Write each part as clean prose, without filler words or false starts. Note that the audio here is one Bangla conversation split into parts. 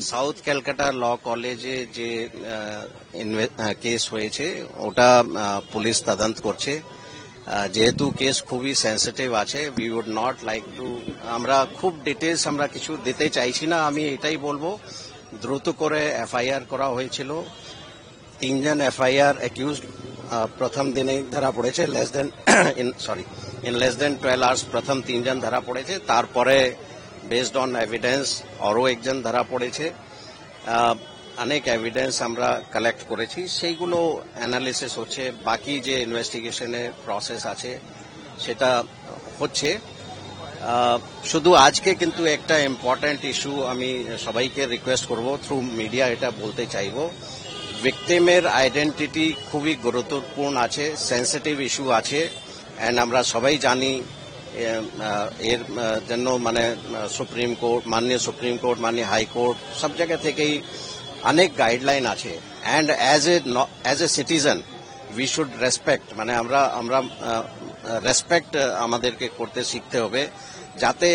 সাউথ ক্যালকাটা ল কলেজে যে কেস হয়েছে ওটা পুলিশ তদন্ত করছে। যেহেতু কেস খুবই সেন্সিটিভ আছে, we would not like to, আমরা খুব ডিটেলস আমরা কিছু দিতে চাইছি না। আমি এটাই বলবো, দ্রুত করে এফআইআর করা হয়েছিল। 3 জন এফআইআর অ্যাকিউজড প্রথম দিনেই ধরা পড়েছে, ইন লেস দেন 12 আওয়ার্স প্রথম 3 জন ধরা পড়েছে। তারপরে বেসড অন এভিডেন্স আরও একজন ধরা পড়েছে। অনেক এভিডেন্স আমরা কালেক্ট করেছি, সেইগুলো অ্যানালিসিস হচ্ছে। বাকি যে ইনভেস্টিগেশনের প্রসেস আছে সেটা হচ্ছে। শুধু আজকে কিন্তু একটা ইম্পর্ট্যান্ট ইস্যু আমি সবাইকে রিকোয়েস্ট করব, থ্রু মিডিয়া এটা বলতে চাইব, ভিকটিমের আইডেন্টিটি খুবই গুরুত্বপূর্ণ আছে, সেন্সিটিভ ইস্যু আছে। অ্যান্ড আমরা সবাই জানি এর জন্য সুপ্রিম কোর্ট, মাননীয় সুপ্রিম কোর্ট, মাননীয় হাইকোর্ট সব জায়গা থেকেই অনেক গাইডলাইন আছে। And as a citizen we should respect, আমরা রেসপেক্ট আমাদেরকে করতে শিখতে হবে, যাতে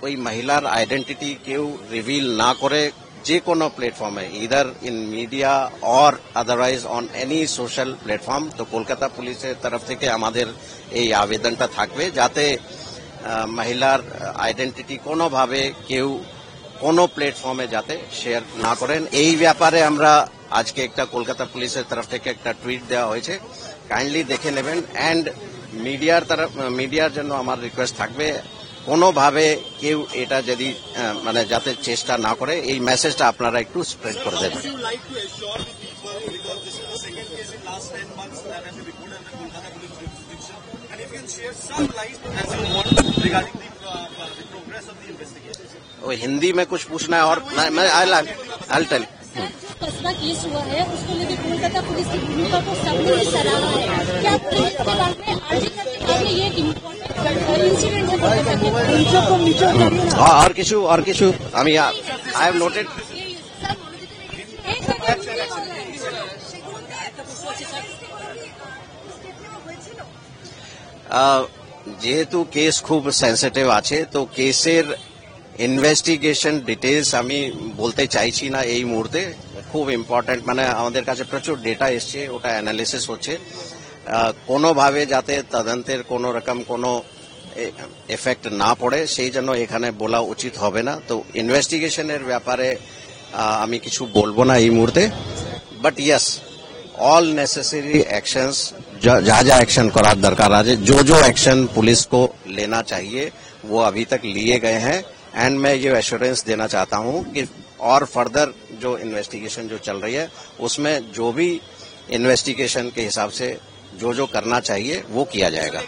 ওই মহিলার আইডেন্টিটি কেউ রিভিল না করে যে কোনো প্ল্যাটফর্মে, either in media or otherwise on any social platform. তো কলকাতা পুলিশের তরফ থেকে আমাদের এই আবেদনটা থাকবে, যাতে মহিলার আইডেন্টিটি কোনোভাবে কেউ কোনো প্ল্যাটফর্মে যাতে শেয়ার না করেন। এই ব্যাপারে আমরা আজকে একটা কলকাতা পুলিশের তরফ থেকে একটা টুইট দেওয়া হয়েছে, কাইন্ডলি দেখে নেবেন। অ্যান্ড মিডিয়ার জন্য আমার রিকোয়েস্ট থাকবে, কোনোভাবে কেউ এটা যদি যাতে চেষ্টা না করে, এই মেসেজটা আপনারা একটু স্প্রেড করে দেবেন। वो हिंदी में कुछ पूछना है और मैं आई टेल। कस्बा केस हुआ है, उसको लेकर कोलकाता पुलिस की भूमिका को सबने सराहा है। क्या इसके बाद में आज ये इंसिडेंट है और किछु आई हैव नोटेड। যেহেতু কেস খুব সেন্সিটিভ আছে, তো কেসের ইনভেস্টিগেশন ডিটেলস আমি বলতে চাইছি না এই মুহূর্তে। খুব ইম্পর্টেন্ট, আমাদের কাছে প্রচুর ডেটা এসছে, ওটা অ্যানালিসিস হচ্ছে। কোনোভাবে যাতে তদন্তের কোনো রকম কোনো এফেক্ট না পড়ে, সেই জন্য এখানে বলা উচিত হবে না। তো ইনভেস্টিগেশনের ব্যাপারে আমি কিছু বলবো না এই মুহূর্তে। But yes, all necessary actions, जहाँ एक्शन करार दरकार है, जो एक्शन पुलिस को लेना चाहिए वो अभी तक लिए गए हैं। एंड मैं ये एश्योरेंस देना चाहता हूँ कि और फर्दर जो इन्वेस्टिगेशन जो चल रही है उसमें जो भी इन्वेस्टिगेशन के हिसाब से जो करना चाहिए वो किया जाएगा।